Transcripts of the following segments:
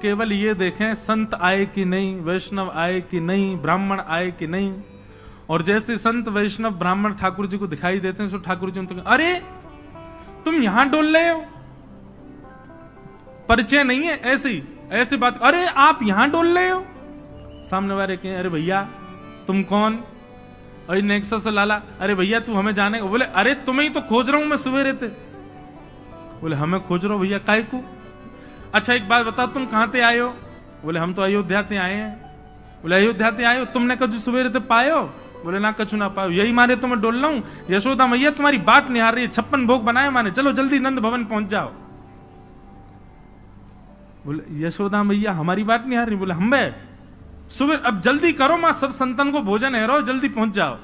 केवल ये देखें संत आए कि नहीं, वैष्णव आए कि नहीं, ब्राह्मण आए कि नहीं। और जैसे संत वैष्णव ब्राह्मण ठाकुर जी को दिखाई देते हैं, तो ठाकुर जी उनको, अरे तुम यहां डोल रहे हो, परिचय नहीं है, ऐसी बात, अरे आप यहां डोल रहे हो। सामने वाले कहें, अरे भैया तुम कौन? अरे नेक्सस लाला, अरे भैया तू हमें जाने। बोले अरे तुम्हें ही तो खोज रहा हूं मैं सवेरे थे। बोले हमें खोज रहा हो भैया, काय को? अच्छा एक बात बताओ, तुम कहां से आए हो? बोले हम तो अयोध्या से आए हैं। बोले अयोध्या से आए हो, तुमने कभी सवेरे से पाए हो? बोले ना कछु ना पाओ, यही मारे तो मैं डोल रहा हूं। यशोदा मैया तुम्हारी बात निहार रही है, 56 भोग बनाए माने, चलो जल्दी नंद भवन पहुंच जाओ। बोले यशोदा मैया हमारी बात निहार रही? बोले हम बे सुबह, अब जल्दी करो मां, सब संतन को भोजन है, रो जल्दी पहुंच जाओ।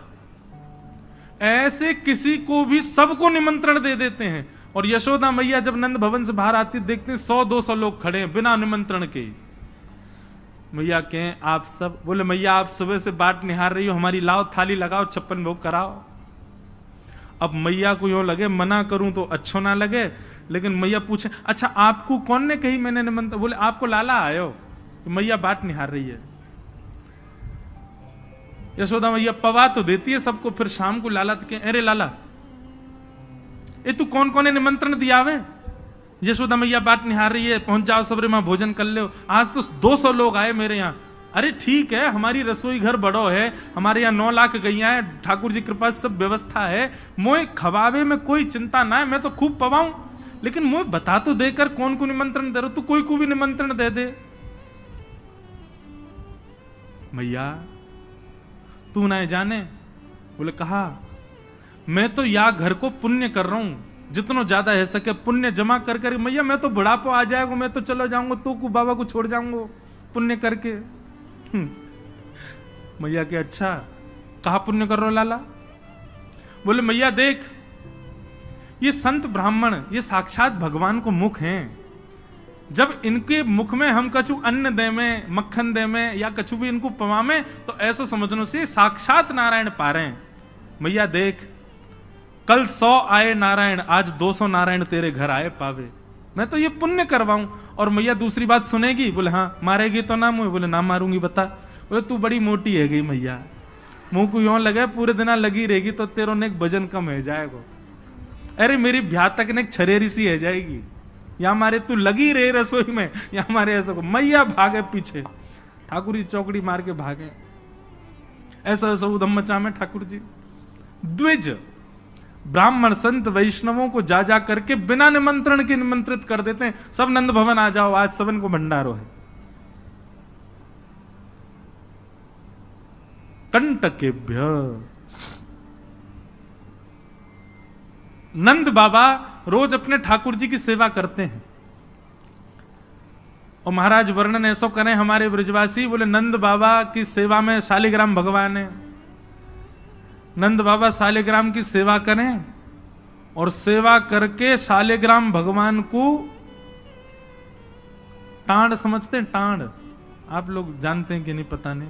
ऐसे किसी को भी सबको निमंत्रण दे देते हैं। और यशोदा मैया जब नंद भवन से बाहर आती देखते हैं 100-200 लोग खड़े हैं बिना निमंत्रण के। मैया कहें आप सब? बोले मैया आप सुबह से बाट निहार रही हो हमारी, लाओ थाली लगाओ, 56 भोग कराओ। अब मैया को यूं लगे मना करूं तो अच्छो ना लगे, लेकिन मैया पूछे अच्छा आपको कौन ने कही मैंने निमंत्रण? बोले आपको लाला आयो। तो मैया बाट निहार रही है। यशोदा मैया पवा तो देती है सबको, फिर शाम को लाला तो कहे, अरे लाला ए तू कौन कौन ने निमंत्रण दिया वे? यशोदा मैया बात निहार रही है, पहुंच जाओ सबरे मां भोजन कर लो। आज तो 200 लोग आए मेरे यहाँ। अरे ठीक है, हमारी रसोई घर बड़ो है, हमारे यहाँ 9 लाख गैया है, ठाकुर जी कृपा सब व्यवस्था है, मोए खवावे में कोई चिंता ना है, मैं तो खूब पवाऊं, लेकिन मोए बता तो देकर कौन को निमंत्रण दे रहे हो? तू कोई को भी निमंत्रण दे दे। मैया तू ना जाने? बोले कहा मैं तो या घर को पुण्य कर रहा हूं, जितना ज्यादा है सके पुण्य जमा कर कर। मैया मैं तो बुढ़ापा आ जाएगा, मैं तो चला जाऊंगा, तू को बाबा को छोड़ जाऊंगा पुण्य करके। मैया के अच्छा कहा पुण्य कर रहे हो लाला? बोले मैया देख ये संत ब्राह्मण ये साक्षात भगवान को मुख हैं, जब इनके मुख में हम कछु अन्न दे में, मक्खन दे में या कछु भी इनको पवामे तो ऐसा समझने से साक्षात नारायण पा रहे हैं। मैया देख कल 100 आए नारायण, आज 200 नारायण तेरे घर आए पावे, मैं तो ये पुण्य करवाऊं। और मैया दूसरी बात सुनेगी? बोले हाँ। मारेगी तो ना मुझे? बोले ना मारूंगी। बता? बोले तू बड़ी मोटी है गई मैया, मुंह को यूं लगे पूरे दिन लगी रहेगी तो तेरो ने वजन कम हो जाएगा। अरे मेरी ब्याह तक ने छरेरी सी है जाएगी, या हमारे तू लगी रहे रसोई में, या हमारे ऐसा को। मैया भागे पीछे, ठाकुर जी चौकड़ी मार के भागे। ऐसा ऐसा उधम मचा में ठाकुर जी द्विज ब्राह्मण संत वैष्णवों को जा जा करके बिना निमंत्रण के निमंत्रित कर देते हैं। सब नंद भवन आ जाओ, आज सबन को भंडारो है। कंटकेभ्य नंद बाबा रोज अपने ठाकुर जी की सेवा करते हैं। और महाराज वर्णन ऐसा करें हमारे ब्रजवासी, बोले नंद बाबा की सेवा में शालिग्राम भगवान है। नंद बाबा शालिग्राम की सेवा करें और सेवा करके शालिग्राम भगवान को टांड समझते हैं। टांड आप लोग जानते हैं कि नहीं पता नहीं,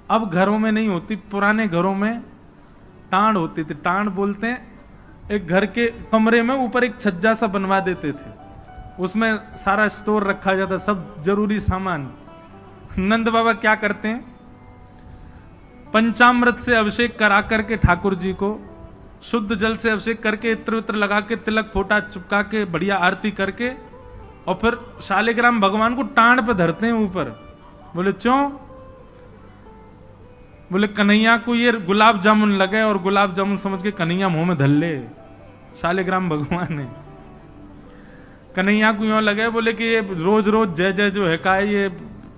अब घरों में नहीं होती, पुराने घरों में टांड होती थी। टांड बोलते हैं एक घर के कमरे में ऊपर एक छज्जा सा बनवा देते थे, उसमें सारा स्टोर रखा जाता, सब जरूरी सामान। नंद बाबा क्या करते हैं, पंचामृत से अभिषेक करा करके ठाकुर जी को शुद्ध जल से अभिषेक करके इत्र वित्र लगा के तिलक फोटा चुपका के बढ़िया आरती करके और फिर शालिग्राम भगवान को टांड पे धरते हैं ऊपर। बोले क्यों? बोले कन्हैया को ये गुलाब जामुन लगे और गुलाब जामुन समझ के कन्हैया मुंह में धर ले। शालिग्राम भगवान है, कन्हैया को यूं लगे बोले कि ये रोज रोज जय जय जो है का है, ये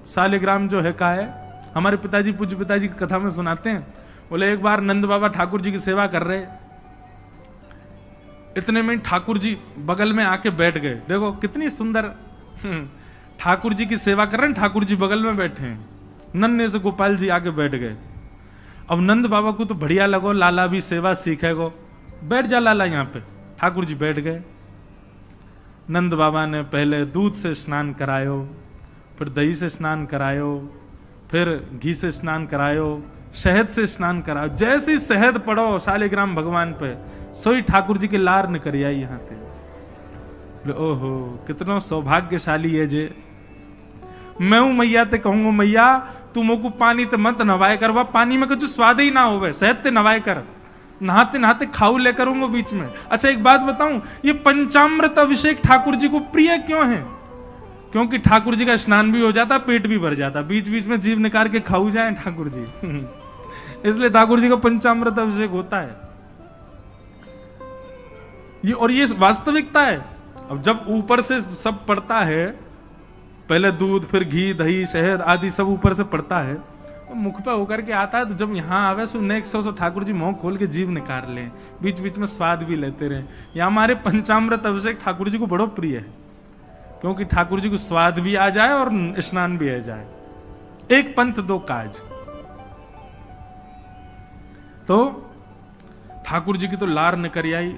शालिग्राम जो है का है। हमारे पिताजी पूज्य पिताजी की कथा में सुनाते हैं, बोले एक बार नंद बाबा ठाकुर जी की सेवा कर रहे, इतने में ठाकुर जी बगल में आके बैठ गए। देखो कितनी सुंदर, ठाकुर जी की सेवा कर रहे हैं, ठाकुर जी बगल में बैठे हैं, नन्हे से गोपाल जी आके बैठ गए। अब नंद बाबा को तो बढ़िया लगो, लाला भी सेवा सीखेगो, बैठ जा लाला यहाँ पे। ठाकुर जी बैठ गए। नंद बाबा ने पहले दूध से स्नान करायो, फिर दही से स्नान करायो, फिर घी से स्नान करायो, शहद से स्नान करायो। जैसे ही शहद पड़ो शालिग्राम भगवान पे, सोई ठाकुर जी के लार निकल आई यहाँ थे। ओहो कितना सौभाग्यशाली है जे, मैं हूं मैया ते कहूंगा मैया तू मोको पानी ते मत नवाए कर, वह पानी में कुछ स्वाद ही ना होवे, सहज ते नवाए कर, नहाते नहाते खाऊ ले करूंगा बीच में। अच्छा एक बात बताऊं, ये पंचामृत अभिषेक ठाकुर जी को प्रिय क्यों है? क्योंकि ठाकुर जी का स्नान भी हो जाता, पेट भी भर जाता, बीच बीच में जीव निकाल के खाऊ जाए ठाकुर जी इसलिए ठाकुर जी का पंचामृत अभिषेक होता है ये, और ये वास्तविकता है। अब जब ऊपर से सब पड़ता है, पहले दूध फिर घी दही शहद आदि सब ऊपर से पड़ता है, तो मुख पे होकर के आता है, तो जब यहाँ आवे so next so Thakur ji मुंह खोल के जीव निकाल ले, बीच बीच में स्वाद भी लेते रहे। या हमारे पंचामृत अभिषेक ठाकुर जी को बड़ो प्रिय है, क्योंकि ठाकुर जी को स्वाद भी आ जाए और स्नान भी आ जाए, एक पंथ दो काज। तो ठाकुर जी की तो लार निकल आई।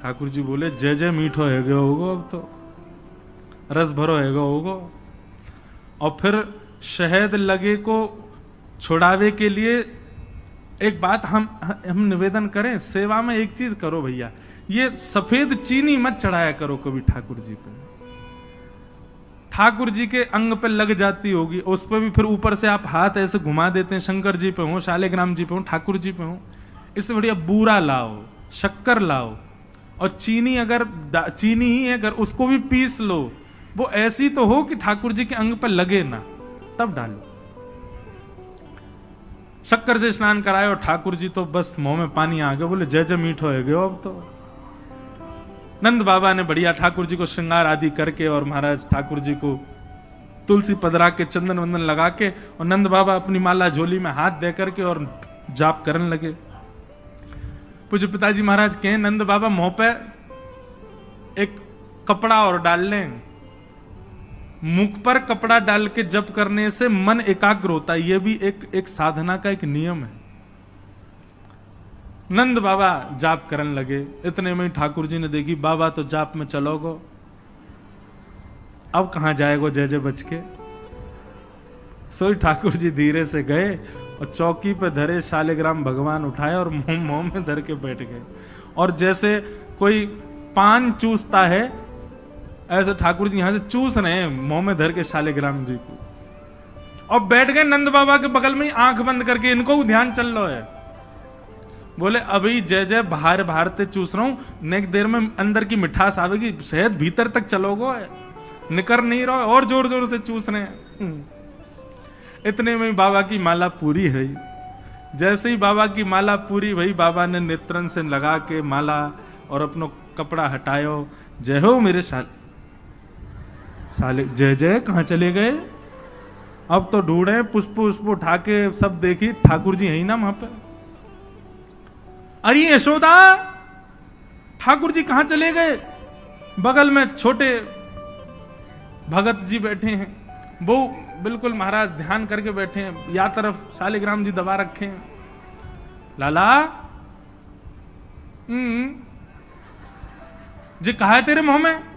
ठाकुर जी बोले जय जय मीठो है गयो होगो, अब तो रस भरो है गयो होगो। और फिर शहद लगे को छुड़ावे के लिए एक बात हम निवेदन करें, सेवा में एक चीज करो भैया, ये सफेद चीनी मत चढ़ाया करो कभी ठाकुर जी पे। ठाकुर जी के अंग पे लग जाती होगी, उस पर भी फिर ऊपर से आप हाथ ऐसे घुमा देते हैं, शंकर जी पे हो, शालिग्राम जी पे हो, ठाकुर जी पे हो, इससे बढ़िया बूरा लाओ, शक्कर लाओ, और चीनी अगर चीनी ही अगर उसको भी पीस लो, वो ऐसी तो हो कि ठाकुर जी के अंग पर लगे ना, तब डालो। शक्कर से स्नान कराए और ठाकुर जी तो बस मुंह में पानी आ गया, बोले जय जय मीठो है गयो अब तो। नंद बाबा ने बढ़िया ठाकुर जी को श्रृंगार आदि करके और महाराज ठाकुर जी को तुलसी पधरा के चंदन वंदन लगा के, और नंद बाबा अपनी माला झोली में हाथ दे करके और जाप करने लगे। पूज्य पिताजी महाराज कहें नंद बाबा मुंह पे एक कपड़ा और डाल लें, मुख पर कपड़ा डाल के जप करने से मन एकाग्र होता है, यह भी एक साधना का एक नियम है। नंद बाबा जाप करने लगे, इतने में ठाकुर जी ने देखी बाबा तो जाप में चलोगो, अब कहां जाएगो जय जय बच के। सोई ठाकुर जी धीरे से गए और चौकी पे धरे शालिग्राम भगवान उठाए और मुंह में धर के बैठ गए, और जैसे कोई पान चूसता है ऐसे ठाकुर जी यहां से चूस रहे हैं मुंह में धर के शालिग्राम जी को, और बैठ गए नंद बाबा के बगल में ही आंख बंद करके, इनको ध्यान चल रहा है। बोले अभी जय जय बाहर बाहर ते चूस रहा हूं, नेक देर में अंदर की मिठास आवेगी, शहद भीतर तक चलोगो, निकर नहीं रहो, और जोर जोर से चूस रहे हैं। इतने में बाबा की माला पूरी है। जैसे ही बाबा की माला पूरी भई, बाबा ने नेत्रन से लगा के माला और अपनो कपड़ा हटायो, जय हो मेरे साले जय जय कहां चले गए, अब तो ढूंढे पुष्प पुष्प उठा के सब देखी, ठाकुर जी है ही ना वहां पे। अरे यशोदा ठाकुर जी कहां चले गए, बगल में छोटे भगत जी बैठे हैं, वो बिल्कुल महाराज ध्यान करके बैठे हैं, या तरफ शालिग्राम जी दबा रखे हैं। लाला जी कहा है तेरे मुंह में,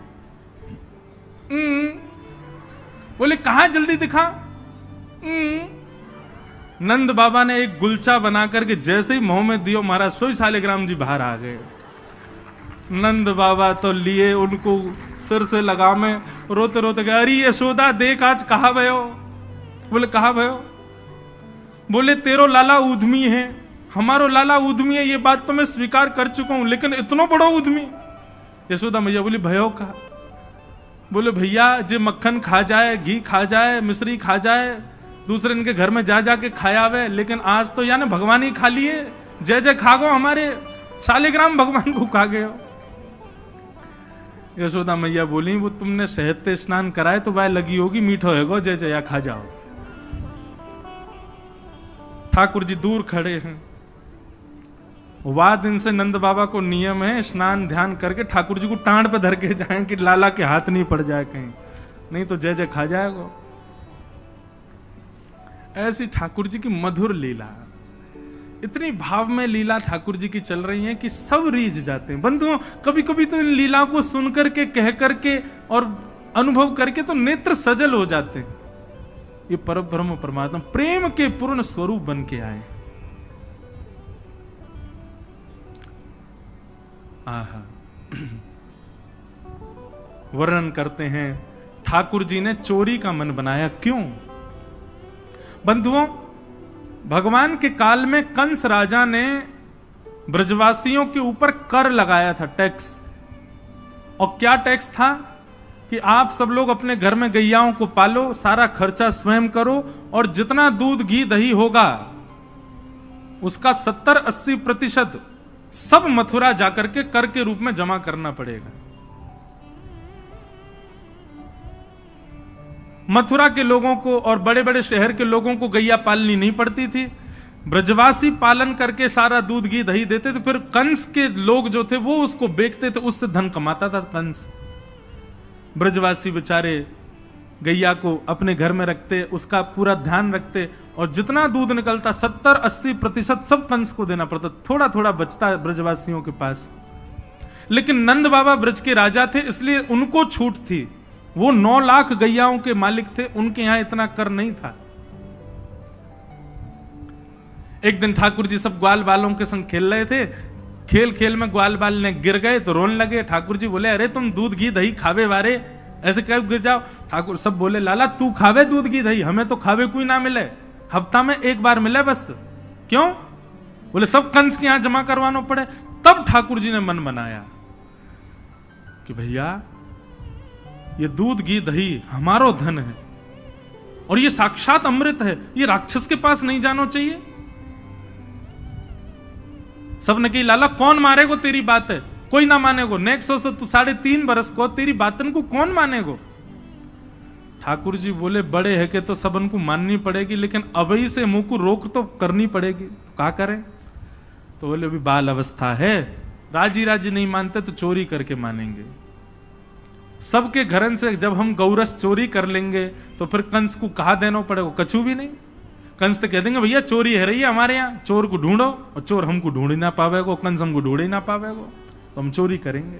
बोले कहा जल्दी दिखा। नंद बाबा ने एक गुलचा बना करके जैसे ही मुंह में दियो, महाराज सोई शालिग्राम जी बाहर आ गए। नंद बाबा तो लिए उनको सिर से लगा में, रोते रोते गए, अरे यशोदा देख आज कहा भयो। बोले कहा भयो, बोले तेरो लाला उद्यमी है, हमारो लाला उद्यमी है, ये बात तो मैं स्वीकार कर चुका हूं, लेकिन इतना बड़ा उद्यमी। यशोदा मैया बोली भयो का, बोले भैया जे मक्खन खा जाए, घी खा जाए, मिश्री खा जाए, दूसरे इनके घर में जा जाके खाया वे, लेकिन आज तो यानी भगवान ही खा लिए, जय जय खा गो, हमारे शालिग्राम भगवान को खा गए। यशोदा मैया बोली वो तुमने शहद से स्नान कराए तो वह लगी होगी, मीठो है गो, जय जय खा जाओ। ठाकुर जी दूर खड़े हैं, वाह दिन से नंद बाबा को नियम है स्नान ध्यान करके ठाकुर जी को टांड पे धर के जाएं कि लाला के हाथ नहीं पड़ जाए कहीं, नहीं तो जय जय खा जाएगा। ऐसी ठाकुर जी की मधुर लीला, इतनी भाव में लीला ठाकुर जी की चल रही है कि सब रीझ जाते हैं। बंधुओं कभी कभी तो इन लीला को सुन करके कह करके और अनुभव करके तो नेत्र सजल हो जाते हैं। ये परब्रह्म परमात्मा प्रेम के पूर्ण स्वरूप बन के आए। आहा वर्णन करते हैं ठाकुर जी ने चोरी का मन बनाया। क्यों? बंधुओं, भगवान के काल में कंस राजा ने ब्रजवासियों के ऊपर कर लगाया था, टैक्स। और क्या टैक्स था कि आप सब लोग अपने घर में गैयाओं को पालो, सारा खर्चा स्वयं करो, और जितना दूध घी दही होगा उसका 70-80% सब मथुरा जाकर के कर के रूप में जमा करना पड़ेगा। मथुरा के लोगों को और बड़े बड़े शहर के लोगों को गैया पालनी नहीं पड़ती थी, ब्रजवासी पालन करके सारा दूध घी दही देते थे। फिर कंस के लोग जो थे वो उसको बेचते थे, उससे धन कमाता था कंस। ब्रजवासी बेचारे गैया को अपने घर में रखते, उसका पूरा ध्यान रखते, और जितना दूध निकलता 70-80% सब कंस को देना पड़ता, थोड़ा थोड़ा बचता ब्रजवासियों के पास। लेकिन नंद बाबा ब्रज के राजा थे, इसलिए उनको छूट थी। वो 9 लाख गैयाओं के मालिक थे, उनके यहां इतना कर नहीं था। एक दिन ठाकुर जी सब ग्वाल बालों के संग खेल रहे थे, खेल खेल में ग्वाल बाल ने गिर गए तो रोने लगे। ठाकुर जी बोले, अरे तुम दूध घी दही खावे वारे, ऐसे क्यों गिर जाओ? ठाकुर सब बोले, लाला तू खावे दूध घी दही, हमें तो खावे कोई ना मिले, हफ्ता में एक बार मिले बस। क्यों? बोले सब कंस के यहां जमा करवाना पड़े। तब ठाकुर जी ने मन बनाया कि भैया ये दूध घी दही हमारो धन है, और ये साक्षात अमृत है, ये राक्षस के पास नहीं जाना चाहिए। सबने कही, लाला कौन मारेगो तेरी बात है? कोई ना मानेगो। नेक्स्ट हो तू 3.5 बरस को तेरी बातन को कौन मानेगो? ठाकुर जी बोले, बड़े है कि तो सबन को माननी पड़ेगी, लेकिन अभी से मुंह को रोक तो करनी पड़ेगी। तो क्या करें? तो बोले अभी बाल अवस्था है, राजी राजी नहीं मानते तो चोरी करके मानेंगे। सबके घरन से जब हम गौरस चोरी कर लेंगे तो फिर कंस को कहा देना पड़ेगा? कछु भी नहीं। कंस तो कह देंगे, भैया चोरी है रही है हमारे यहाँ, चोर को ढूंढो, और चोर हमको ढूंढ ही ना पावेगो, कंस हमको ढूंढ ही ना पावेगो, तो हम चोरी करेंगे।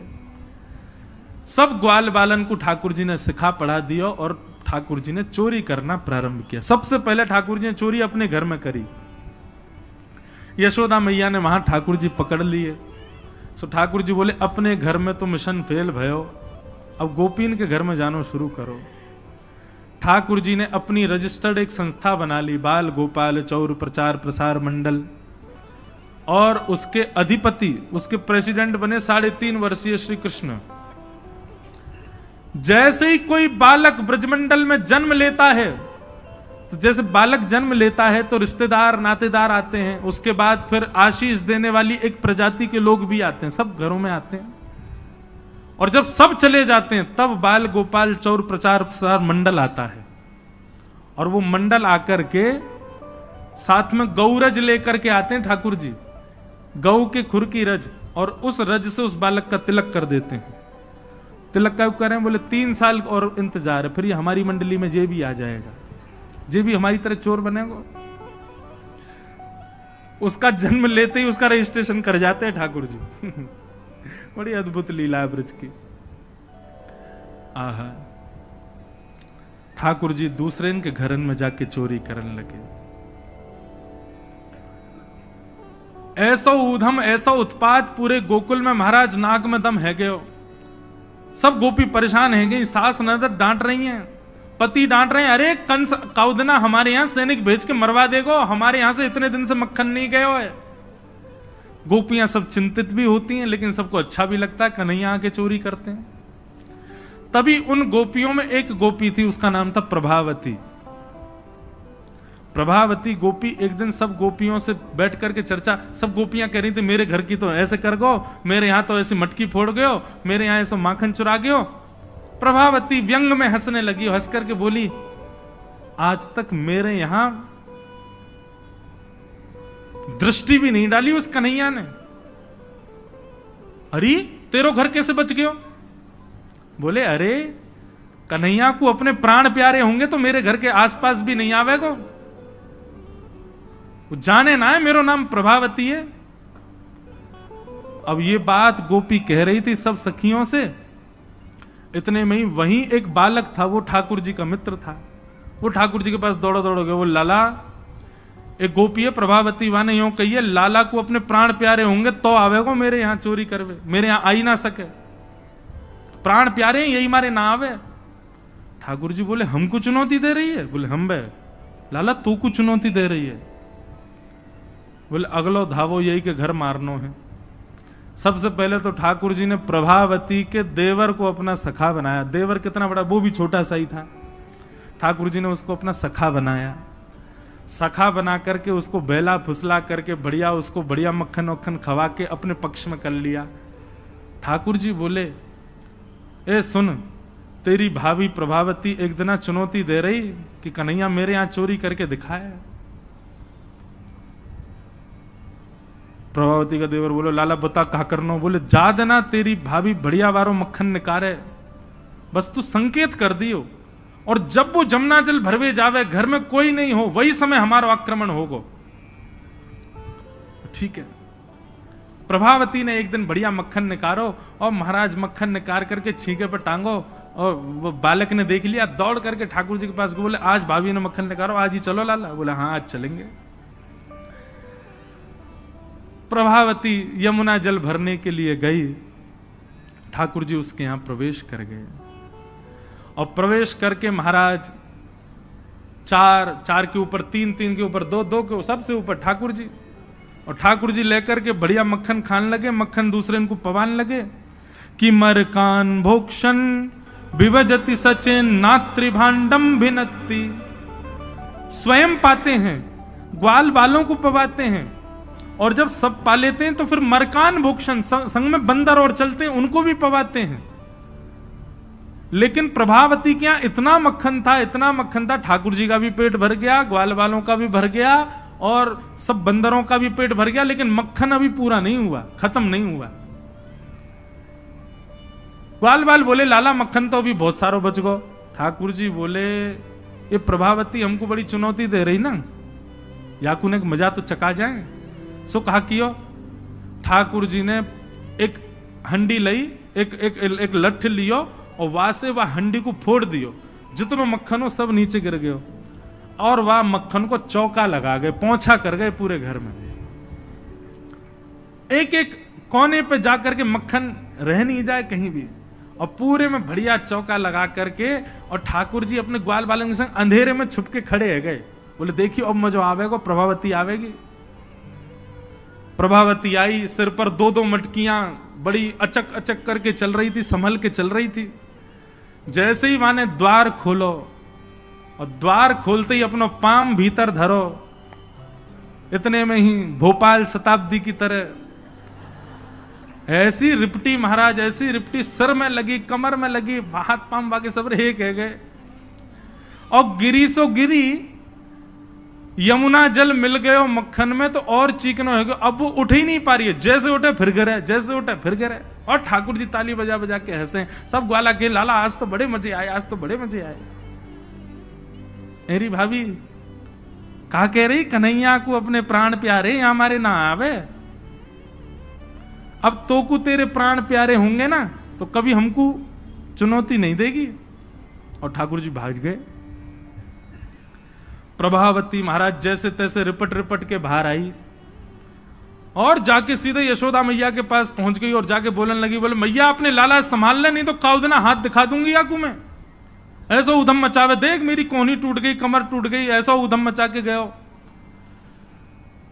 सब ग्वाल बालन को ठाकुर जी ने सिखा पढ़ा दिया, और ठाकुर जी ने चोरी करना प्रारंभ किया। सबसे पहले ठाकुर जी ने चोरी अपने घर में करी। यशोदा मैया ने वहां ठाकुर जी पकड़ लिए। सो ठाकुर जी बोले, अपने घर में तो मिशन फेल भयो, अब गोपीन के घर में जानो शुरू करो। ठाकुर जी ने अपनी रजिस्टर्ड एक संस्था बना ली, बाल गोपाल चौर प्रचार प्रसार मंडल, और उसके अधिपति, उसके प्रेसिडेंट बने 3.5 वर्षीय श्री कृष्ण। जैसे ही कोई बालक ब्रजमंडल में जन्म लेता है, तो जैसे बालक जन्म लेता है तो रिश्तेदार नातेदार आते हैं, उसके बाद फिर आशीष देने वाली एक प्रजाति के लोग भी आते हैं, सब घरों में आते हैं। और जब सब चले जाते हैं तब बाल गोपाल चौर प्रचार प्रसार मंडल आता है, और वो मंडल आकर के साथ में गौरज लेकर के आते हैं ठाकुर जी, गौ के खुर की रज, और उस रज से उस बालक का तिलक कर देते हैं। तिलक का करें? बोले 3 साल और इंतजार है, फिर ये हमारी मंडली में जे भी आ जाएगा, जे भी हमारी तरह चोर बनेगा। उसका जन्म लेते ही उसका रजिस्ट्रेशन कर जाते हैं ठाकुर जी। बड़ी अद्भुत लीला है ब्रज की। आहा, ठाकुर जी दूसरे के घरन में जाके चोरी करने लगे। ऐसा ऊधम, ऐसा उत्पात पूरे गोकुल में, महाराज नाक में दम है गयो। सब गोपी परेशान है गई, सास ननद डांट रही हैं, पति डांट रहे हैं, अरे कंस काउदना हमारे यहां सैनिक भेज के मरवा देगो, हमारे यहां से इतने दिन से मक्खन नहीं गयो है। गोपियां सब चिंतित भी होती हैं, लेकिन सबको अच्छा भी लगता है, कन्हैया आके चोरी करते हैं। तभी उन गोपियों में एक गोपी थी, उसका नाम था प्रभावती। प्रभावती गोपी एक दिन सब गोपियों से बैठ करके चर्चा, सब गोपियां कह रही थी, मेरे घर की तो ऐसे कर गो, मेरे यहां तो ऐसी मटकी फोड़ गयो, मेरे यहां ऐसा माखन चुरा गयो। प्रभावती व्यंग में हंसने लगी, हंस करके बोली, आज तक मेरे यहां दृष्टि भी नहीं डाली उस कन्हैया ने। अरे तेरो घर कैसे बच गयो? बोले, अरे कन्हैया को अपने प्राण प्यारे होंगे तो मेरे घर के आसपास भी नहीं आवेगो, वो जाने ना है मेरो नाम प्रभावती है। अब ये बात गोपी कह रही थी सब सखियों से, इतने में ही वहीं एक बालक था, वो ठाकुर जी का मित्र था। वो ठाकुर जी के पास दौड़ो दौड़ो गए, वो लाला, एक गोपी है प्रभावती वाने यूं कहिए, लाला को अपने प्राण प्यारे होंगे तो आवेगो मेरे यहां चोरी करवे, मेरे यहां आ ही ना सके, प्राण प्यारे यही मारे ना आवे। ठाकुर जी बोले हमको चुनौती दे रही है? बोले हम बे लाला तू को चुनौती दे रही है। बोले अगलो धावो यही के घर मारनो है। सबसे पहले तो ठाकुर जी ने प्रभावती के देवर को अपना सखा बनाया। देवर कितना बड़ा, वो भी छोटा सा ही था। ठाकुर जी ने उसको अपना सखा बनाया। सखा बना करके उसको बेला फुसला करके बढ़िया उसको बढ़िया मक्खन वक्खन खवा के अपने पक्ष में कर लिया। ठाकुर जी बोले ए सुन, तेरी भाभी प्रभावती एक दिन चुनौती दे रही कि कन्हैया मेरे यहां चोरी करके दिखाए। प्रभावती का देवर बोलो लाला बता कहा करनो? बोले जा देना तेरी भाभी बढ़िया वारो मक्खन निकारे, बस तू संकेत कर दियो, और जब वो जमुना जल भरवे जावे घर में कोई नहीं हो वही समय हमारा आक्रमण होगो। ठीक है। प्रभावती ने एक दिन बढ़िया मक्खन निकारो और महाराज मक्खन निकाल करके छींके पर टांगो, और वो बालक ने देख लिया, दौड़ करके ठाकुर जी के पास बोले आज भाभी ने मक्खन निकालो, आज ही चलो लाला। बोले हाँ आज चलेंगे। प्रभावती यमुना जल भरने के लिए गई। ठाकुर जी उसके यहां प्रवेश कर गए, और प्रवेश करके महाराज चार के ऊपर तीन के ऊपर दो के सबसे ऊपर ठाकुर जी, और ठाकुर जी लेकर के बढ़िया मक्खन खाने लगे। मक्खन दूसरे इनको पवान लगे कि मरकान भोक्षण विभजति सचेन नात्रिभांडम भिन्नति। स्वयं पाते हैं, ग्वाल बालों को पवाते हैं, और जब सब पा लेते हैं तो फिर मरकान भोक्षण संग में बंदर और चलते हैं उनको भी पवाते हैं। लेकिन प्रभावती के यहां इतना मक्खन था, ठाकुर जी का भी पेट भर गया, ग्वाल बालों का भी भर गया, और सब बंदरों का भी पेट भर गया, लेकिन मक्खन अभी पूरा नहीं हुआ, खत्म नहीं हुआ। ग्वाल बाल बोले लाला मक्खन तो अभी बहुत सारो बच गो। ठाकुर जी बोले ये प्रभावती हमको बड़ी चुनौती दे रही ना, याकू ने मजा तो चका जाए। सो कहा कियो। ठाकुर जी ने एक हंडी लई, एक लठ लियो, और वहां से वह हंडी को फोड़ दियो, जितना मक्खन हो सब नीचे गिर गयो, और वह मक्खन को चौका लगा गए, पोंछा कर गए पूरे घर में। एक एक कोने पे जाकर के मक्खन रह नहीं जाए कहीं भी, और पूरे में बढ़िया चौका लगा करके, और ठाकुर जी अपने ग्वाल बालों के संग अंधेरे में छुप के खड़े है गए। बोले देखियो अब मजो आवेगा, प्रभावती आवेगी। प्रभावती आई, सिर पर दो मटकियां बड़ी अचक अचक करके चल रही थी, संभल के चल रही थी। जैसे ही माने द्वार खोलो, और द्वार खोलते ही अपना पाम भीतर धरो, इतने में ही भोपाल शताब्दी की तरह ऐसी रिपटी महाराज, ऐसी रिपटी सिर में लगी, कमर में लगी, हाथ पाम बाकी सब रहे कह गए, और गिरी सो गिरी। यमुना जल मिल गए मक्खन में तो और चीकनो हो गया, अब वो उठ ही नहीं पा रही है, जैसे उठे फिर गिरे, जैसे उठे फिर गिरे। और ठाकुर जी ताली बजा बजा के हंसे, सब ग्वाला के लाला आज तो बड़े मजे आए, आज तो बड़े मजे आए। मेरी भाभी कहा कह रही कन्हैया को अपने प्राण प्यारे यहाँ हमारे ना आवे, अब तो को तेरे प्राण प्यारे होंगे ना तो कभी हमको चुनौती नहीं देगी। और ठाकुर जी भाग गए। प्रभावती महाराज जैसे तैसे रिपट रिपट के बाहर आई, और जाके सीधे यशोदा मैया के पास पहुंच गई, और जाके बोलने लगी, बोले मैया अपने लाला संभाल ले, नहीं तो काउदना हाथ दिखा दूंगी याकू में। ऐसा उधम मचावे, देख मेरी कोहनी टूट गई, कमर टूट गई, ऐसा उधम मचा के गयो।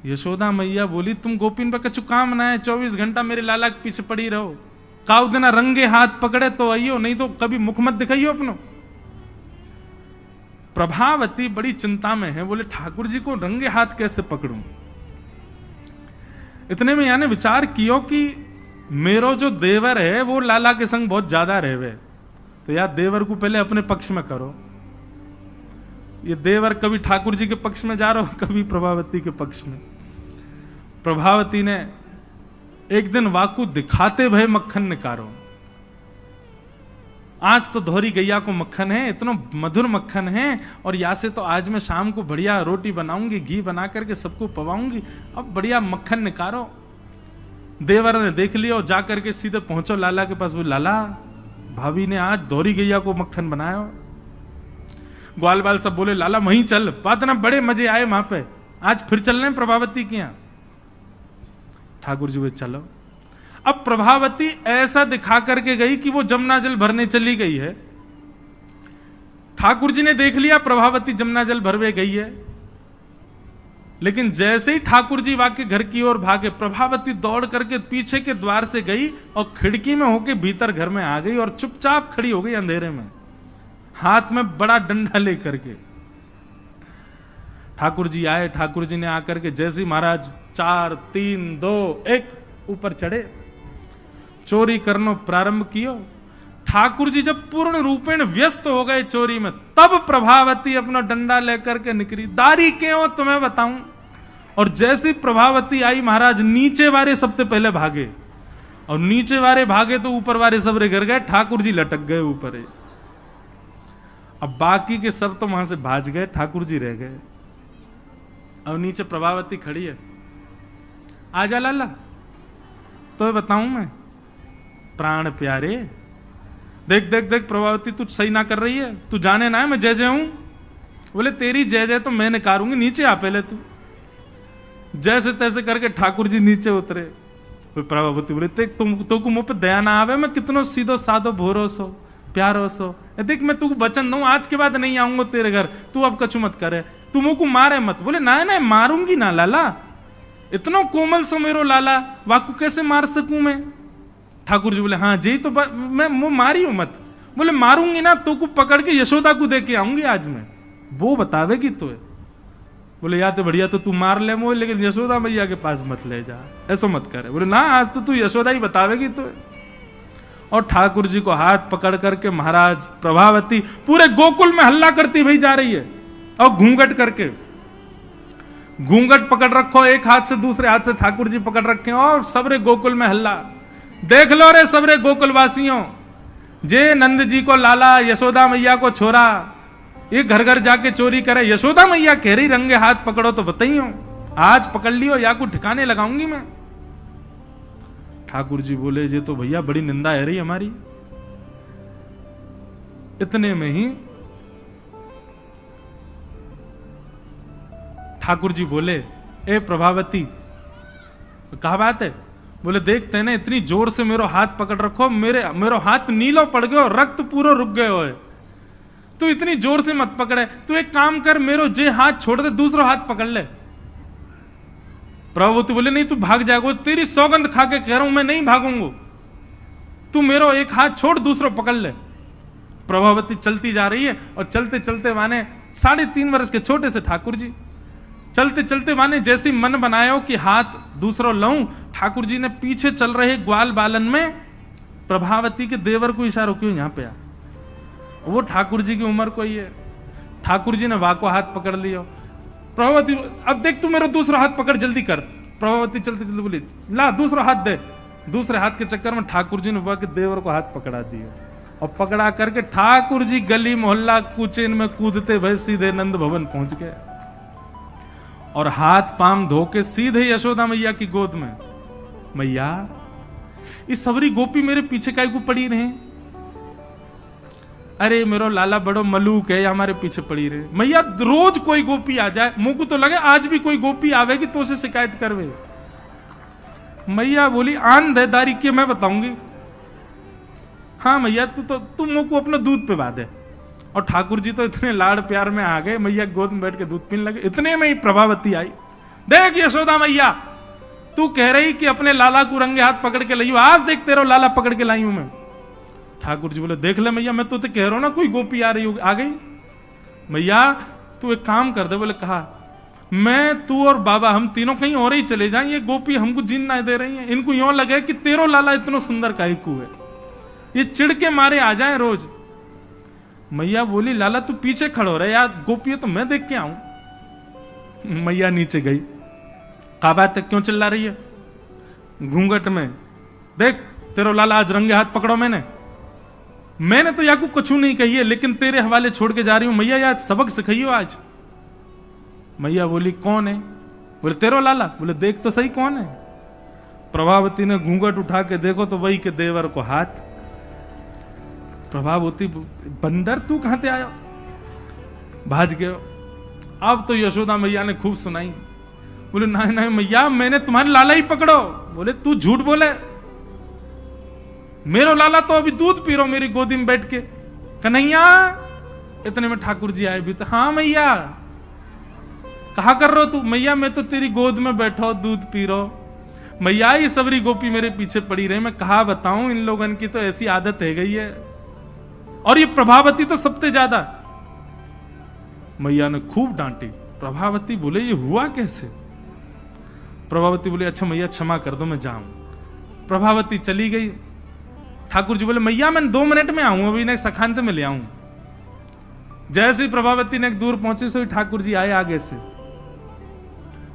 यशोदा मैया बोली तुम गोपिन पर कछु काम ना है, 24 घंटा मेरे लाला के पीछे पड़ी रहो, काउदना रंगे हाथ पकड़े तो आइयो, नहीं तो कभी मुख मत दिखाइयो अपनो। प्रभावती बड़ी चिंता में है, बोले ठाकुर जी को रंगे हाथ कैसे पकड़ूं। इतने में यानी विचार कियो कि मेरो जो देवर है वो लाला के संग बहुत ज्यादा रहवे, तो यार देवर को पहले अपने पक्ष में करो। ये देवर कभी ठाकुर जी के पक्ष में जा रहा हो, कभी प्रभावती के पक्ष में। प्रभावती ने एक दिन वाकू दिखाते भय मक्खन निकारो, आज तो धोरी गैया को मक्खन है, इतना मधुर मक्खन है, और या से तो आज मैं शाम को बढ़िया रोटी बनाऊंगी, घी बना करके सबको पवाऊंगी, अब बढ़िया मक्खन निकारो। देवर ने देख लिया और जाकर के सीधे पहुंचो लाला के पास, बोले लाला भाभी ने आज धोरी गैया को मक्खन बनाया। ग्वाल बाल सब बोले लाला वहीं चल, बात ना बड़े मजे आए वहां पे, आज फिर चल रहे प्रभावती के यहां। ठाकुर जी बोले चलो। अब प्रभावती ऐसा दिखा करके गई कि वो जमुना जल भरने चली गई है, ठाकुर जी ने देख लिया प्रभावती जमुना जल भरवे गई है, लेकिन जैसे ही ठाकुर जी वाके घर की ओर भागे, प्रभावती दौड़ करके पीछे के द्वार से गई और खिड़की में होके भीतर घर में आ गई और चुपचाप खड़ी हो गई अंधेरे में, हाथ में बड़ा डंडा लेकर के। ठाकुर जी आए, ठाकुर जी ने आकर के जैसे महाराज 4 3 2 1 ऊपर चढ़े, चोरी करनो प्रारंभ कियो। ठाकुर जी जब पूर्ण रूपेण व्यस्त हो गए चोरी में, तब प्रभावती अपना डंडा लेकर के निकली। दारी क्यों तुम्हें बताऊं। और जैसी प्रभावती आई, महाराज नीचे वाले सबसे पहले भागे, और नीचे वाले भागे तो ऊपर वाले सब गिर गए, ठाकुर जी लटक गए ऊपर। अब बाकी के सब तो वहां से भाज गए, ठाकुर जी रह गए। और नीचे प्रभावती खड़ी है, आजा लाला। तो बताऊं मैं, प्राण प्यारे, देख देख देख प्रभावती तू सही ना कर रही है, तू जाने ना है मैं जय जय हूं। बोले तेरी जय जय तो मैं नकारूंगी, नीचे आ पहले तू। जैसे तैसे करके ठाकुर जी नीचे उतरे। प्रभावती बोले देख तुम तो को मुंह पे दया ना आवे, मैं कितनो सीधो साधो भोरोस हो प्यारोस हो। देख मैं तू वचन दूं, आज के बाद नहीं आऊंगा तेरे घर, तू अब कछु मत करे, तू मुंह को मारे मत। बोले ना ना मारूंगी ना लाला, इतना कोमल सो मेरो लाला, वाकू कैसे मार सकूं मैं। ठाकुर जी बोले हाँ जी तो मैं मारी हूं मत। बोले मारूंगी ना तो को पकड़ के यशोदा को दे के आऊंगी आज मैं, वो बतावेगी तो। बोले या तो बढ़िया तो तू मार ले मोह, लेकिन यशोदा मैया के पास मत ले जा, ऐसा मत करे। बोले ना आज तो तू यशोदा ही बतावेगी तो। और ठाकुर जी को हाथ पकड़ करके महाराज प्रभावती पूरे गोकुल में हल्ला करती हुई जा रही है, और घूंघट करके, घूंघट पकड़ रखो एक हाथ से, दूसरे हाथ से ठाकुर जी पकड़ रखे, और सबरे गोकुल में हल्ला। देख लो रे सबरे गोकुल वासियों, जे नंद जी को लाला, यशोदा मैया को छोरा, ये घर घर जाके चोरी करे। यशोदा मैया कह रही रंगे हाथ पकड़ो तो बताइयो, आज पकड़ लियो या को ठिकाने लगाऊंगी मैं। ठाकुर जी बोले ये तो भैया बड़ी निंदा है रही हमारी। इतने में ही ठाकुर जी बोले ए प्रभावती, कहा बात है। बोले देखते ना इतनी जोर से मेरो हाथ पकड़ रखो, मेरो हाथ नीलो पड़ गयो, रक्त पूरा रुक गयो है, तू इतनी जोर से मत पकड़े। तू एक काम कर, मेरो जे हाथ छोड़ दे, दूसरा हाथ पकड़ ले। प्रभावती बोले नहीं तू भाग जाएगा, तेरी सौगंध खा के कह रहा हूं मैं नहीं भागूंगा, तू मेरो एक हाथ छोड़ दूसरा पकड़ ले। प्रभावती चलती जा रही है, और चलते चलते माने 3.5 वर्ष के छोटे से ठाकुर जी चलते चलते माने जैसी मन बनायो कि हाथ दूसरा लाऊं, ठाकुर जी ने पीछे चल रहे ग्वाल बालन में प्रभावती के देवर को इशारा क्यों यहां पे आ, वो ठाकुर जी की उम्र को ही है। ठाकुर जी ने वाको हाथ पकड़ लिया। प्रभावती अब देख तू मेरा दूसरा हाथ पकड़ जल्दी कर। प्रभावती चलते चलते बोली ला दूसरा हाथ दे। दूसरे हाथ के चक्कर में ठाकुर जी ने वह के देवर को हाथ पकड़ा दिया, और पकड़ा करके ठाकुर जी गली मोहल्ला कुचेन में कूदते भय सीधे नंद भवन पहुंच गए, और हाथ पाम धो के सीधे यशोदा मैया की गोद में। मैया इस सबरी गोपी मेरे पीछे काहे को पड़ी रहे, अरे मेरो लाला बड़ो मलूक है, हमारे पीछे पड़ी रहे। मैया रोज कोई गोपी आ जाए, मुंह को तो लगे आज भी कोई गोपी आवेगी तो उसे शिकायत करवे। मैया बोली आन देदारी के मैं बताऊंगी। हाँ मैया तू मुंह को अपना दूध पिला दे। और ठाकुर जी तो इतने लाड़ प्यार में आ गए, मैया गोद में बैठ के दूध पीने लगे। इतने में ही प्रभावती आई, देख यशोदा मैया तू कह रही कि अपने लाला को रंगे हाथ पकड़ के लाई, आज देख तेरा लाला पकड़ के लाई हूं मैं। ठाकुर जी बोले देख ले मैया मैं तो कह रहा हूं ना कोई गोपी आ रही होगी, आ गई। मैया तू एक काम कर दे। बोले कहा मैं तू और बाबा हम तीनों कहीं और ही चले जाएं, ये गोपी हमको जीन ना दे रही है, इनको यूं लगे कि तेरो लाला इतना सुंदर काईकू है, ये चिढ़ के मारे आ जाए रोज। मैया बोली लाला तू पीछे खड़ो रहे यार, गोपी है तो मैं देख के आऊं। मैया नीचे गई, कहा बात है क्यों चिल्ला रही है घूंघट में, देख तेरो लाला आज रंगे हाथ पकड़ो। मैंने तो याकू कुछ नहीं कही है, लेकिन तेरे हवाले छोड़ के जा रही हूं। मैया यार सबक सिखाइयो आज। मैया बोली कौन है। बोले तेरो लाला। बोले देख तो सही कौन है। प्रभावती ने घूंघट उठा के देखो तो वही के देवर को हाथ। प्रभावती बंदर तू कहां से आया, भाज गयो। अब तो यशोदा मैया ने खूब सुनाई। बोले नहीं नहीं मैया मैंने तुम्हारे लाला ही पकड़ो। बोले तू झूठ बोले, मेरो लाला तो अभी दूध पी रहा मेरी गोदी में बैठ के। कन्हैया इतने में ठाकुर जी आए भी तो, हाँ मैया कहा कर रहे हो तू? मैया मैं तो तेरी गोद में बैठो दूध पी रहो। मैया ये सबरी गोपी मेरे पीछे पड़ी रहे, मैं कहा बताऊं, इन लोगन की तो ऐसी आदत है गई है, और ये प्रभावती तो सबसे ज्यादा। मैया ने खूब डांटी। प्रभावती बोले ये हुआ कैसे? प्रभावती बोले अच्छा मैया क्षमा कर दो, मैं जाऊं। प्रभावती चली गई। ठाकुर जी बोले मैया मैं 2 मिनट में आऊं, अभी इन्हें सखांत में ले आऊं। जैसे ही प्रभावती ने दूर पहुंचे सो ठाकुर जी आए आगे से,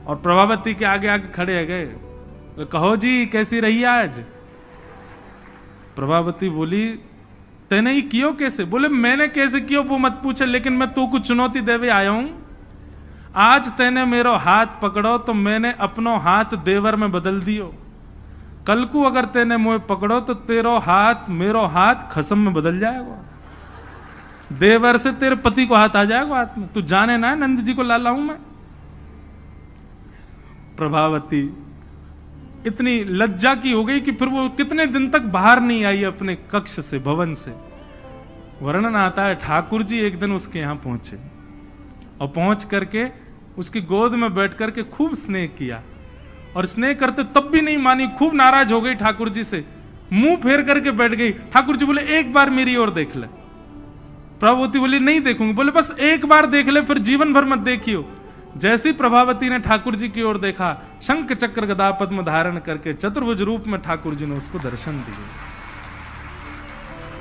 और प्रभावती के आगे आगे खड़े हो गए। तो कहो जी कैसी रही आज? प्रभावती बोली तेने ही कियो कैसे? बोले मैंने कैसे कियो वो मत पूछे, लेकिन मैं तो कुछ चुनौती देवे आया हूं। आज तेने मेरो हाथ पकड़ो तो मैंने अपनो हाथ देवर में बदल दियो। कल को अगर तेने मुझे पकड़ो तो तेरो हाथ मेरो हाथ खसम में बदल जाएगा। देवर से तेरे पति को हाथ आ जाएगा हाथ में। तू जाने ना नंद जी को लाला हूं मैं। प्रभावती इतनी लज्जा की हो गई कि फिर वो कितने दिन तक बाहर नहीं आई अपने कक्ष से, भवन से। वर्णन आता है ठाकुर जी एक दिन उसके यहां पहुंचे, और पहुंच करके उसकी गोद में बैठ करके खूब स्नेह किया, और स्नेह करते तब भी नहीं मानी, खूब नाराज हो गई ठाकुर जी से, मुंह फेर करके बैठ गई। ठाकुर जी बोले एक बार मेरी ओर देख ले। प्रभावती बोली नहीं देखूंगी। बोले बस एक बार देख ले, फिर जीवन भर मत देखियो। जैसी प्रभावती ने ठाकुर जी की ओर देखा, शंख चक्र गदा पद्म धारण करके चतुर्भुज रूप में ठाकुर जी ने उसको दर्शन दिए।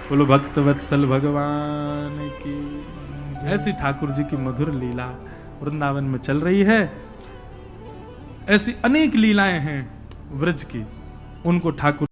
बोलो भक्त वत्सल भगवान की। ऐसी ठाकुर जी की मधुर लीला वृंदावन में चल रही है। ऐसी अनेक लीलाएं हैं व्रज की, उनको ठाकुर